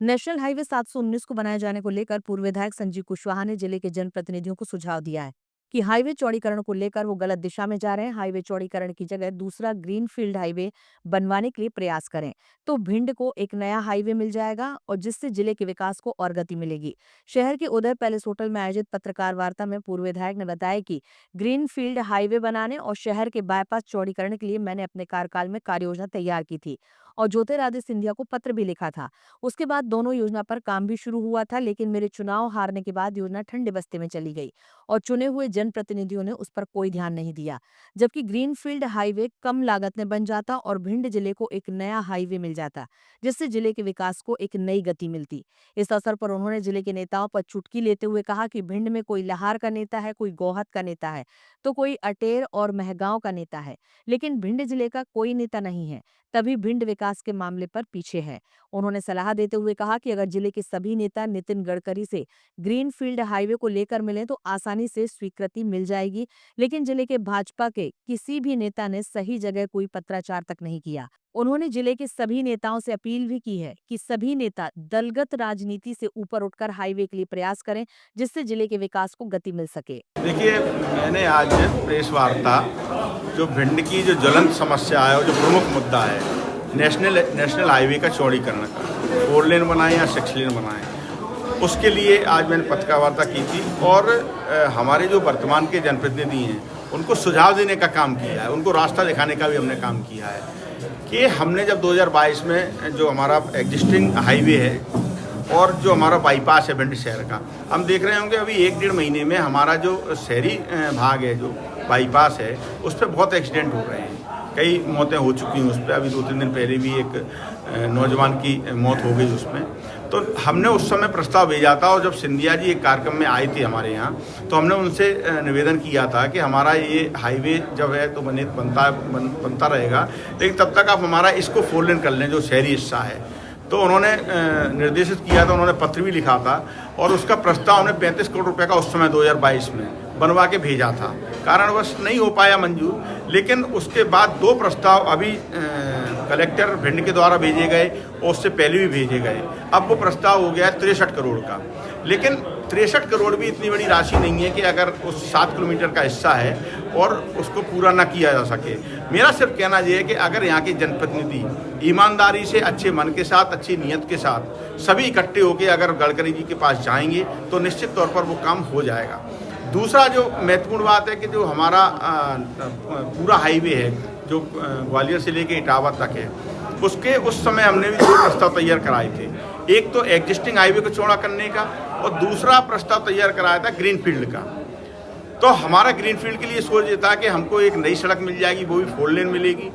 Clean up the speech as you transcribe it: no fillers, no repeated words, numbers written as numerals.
National highway 719 को बनाए जाने को लेकर पूर्व विधायक संजीव कुशवाहा ने जिले के जनप्रतिनिधियों को सुझाव दिया है कि हाईवे चौड़ीकरण को लेकर वो गलत दिशा में जा रहे हैं। हाईवे चौड़ीकरण की जगह दूसरा ग्रीनफील्ड हाईवे बनवाने के लिए प्रयास करें तो भिंड को एक नया हाईवे मिल जाएगा और जिससे जिले के विकास को और गति मिलेगी। शहर के उदय पैलेस होटल में आयोजित पत्रकार वार्ता में पूर्व विधायक ने बताया कि ग्रीनफील्ड हाईवे बनाने और शहर के बाईपास चौड़ीकरण के लिए मैंने अपने कार्यकाल में कार्य योजना तैयार की थी और ज्योतिरादित्य सिंधिया को पत्र भी लिखा था। उसके बाद दोनों योजना पर काम भी शुरू हुआ था, लेकिन मेरे चुनाव हारने के बाद योजना ठंडे बस्ते में चली गई और चुने हुए जनप्रतिनिधियों ने उस पर कोई ध्यान नहीं दिया। जबकि ग्रीनफील्ड हाईवे कम लागत में बन जाता और भिंड जिले को एक नया हाईवे मिल जाता, जिससे जिले के विकास को एक नई गति मिलती। इस अवसर पर उन्होंने जिले के नेताओं पर चुटकी लेते हुए कहा कि भिंड में कोई लहार का नेता है, कोई गोहद का नेता है, तो कोई अटेर और महगांव का नेता है, लेकिन भिंड जिले का कोई नेता नहीं है। तभी भिंड विकास के मामले पर पीछे है। उन्होंने सलाह देते हुए कहा कि अगर जिले के सभी नेता नितिन गडकरी से ग्रीनफील्ड हाईवे को लेकर मिले तो आसानी से स्वीकृति मिल जाएगी, लेकिन जिले के भाजपा के किसी भी नेता ने सही जगह कोई पत्राचार तक नहीं किया। उन्होंने जिले के सभी नेताओं से अपील भी की है कि सभी नेता दलगत राजनीति से ऊपर उठकर हाईवे के लिए प्रयास करें, जिससे जिले के विकास को गति मिल सके। देखिए, मैंने आज प्रेस वार्ता जो भिंड की जो ज्वलंत समस्या है और जो प्रमुख मुद्दा है नेशनल हाईवे का चौड़ीकरण का, 4 लेन बनाएं या 6 लेन बनाएं, उसके लिए आज मैंने पत्रकार वार्ता की थी और हमारे जो वर्तमान के जनप्रतिनिधि हैं उनको सुझाव देने का काम किया है, उनको रास्ता दिखाने का भी हमने काम किया है कि हमने जब 2022 में जो हमारा एग्जिस्टिंग हाईवे है और जो हमारा बाईपास है भिंड शहर का, हम देख रहे होंगे अभी 1-1.5 महीने में हमारा जो शहरी भाग है, जो बाईपास है, उस पर बहुत एक्सीडेंट हो रहे हैं। कई मौतें हो चुकी हैं उस पर। अभी 2-3 दिन पहले भी एक नौजवान की मौत हो गई उसमें। तो हमने उस समय प्रस्ताव भेजा था और जब सिंधिया जी एक कार्यक्रम में आए थे हमारे यहाँ, तो हमने उनसे निवेदन किया था कि हमारा ये हाईवे जब है तो बनता रहेगा, लेकिन तब तक आप हमारा इसको 4 लेन कर लें जो शहरी हिस्सा है। तो उन्होंने निर्देशित किया था, उन्होंने पत्र भी लिखा था और उसका प्रस्ताव उन्हें 35 करोड़ रुपए का उस समय 2022 में बनवा के भेजा था। कारणवश नहीं हो पाया मंजूर, लेकिन उसके बाद 2 प्रस्ताव अभी कलेक्टर भिंड के द्वारा भेजे गए और उससे पहले भी भेजे गए। अब वो प्रस्ताव हो गया 63 करोड़ का, लेकिन 63 करोड़ भी इतनी बड़ी राशि नहीं है कि अगर उस 7 किलोमीटर का हिस्सा है और उसको पूरा ना किया जा सके। मेरा सिर्फ कहना यह है कि अगर यहाँ के जनप्रतिनिधि ईमानदारी से, अच्छे मन के साथ, अच्छी नीयत के साथ सभी इकट्ठे होकर अगर गडकरी जी के पास जाएंगे तो निश्चित तौर पर वो काम हो जाएगा। दूसरा जो महत्वपूर्ण बात है कि जो हमारा पूरा हाईवे है जो ग्वालियर से लेके इटावा तक है, उसके उस समय हमने भी 2 प्रस्ताव तैयार कराए थे। एक तो एग्जिस्टिंग हाईवे को चौड़ा करने का और दूसरा प्रस्ताव तैयार कराया था ग्रीनफील्ड का। तो हमारा ग्रीनफील्ड के लिए सोच ये था कि हमको एक नई सड़क मिल जाएगी, वो भी 4 लेन मिलेगी।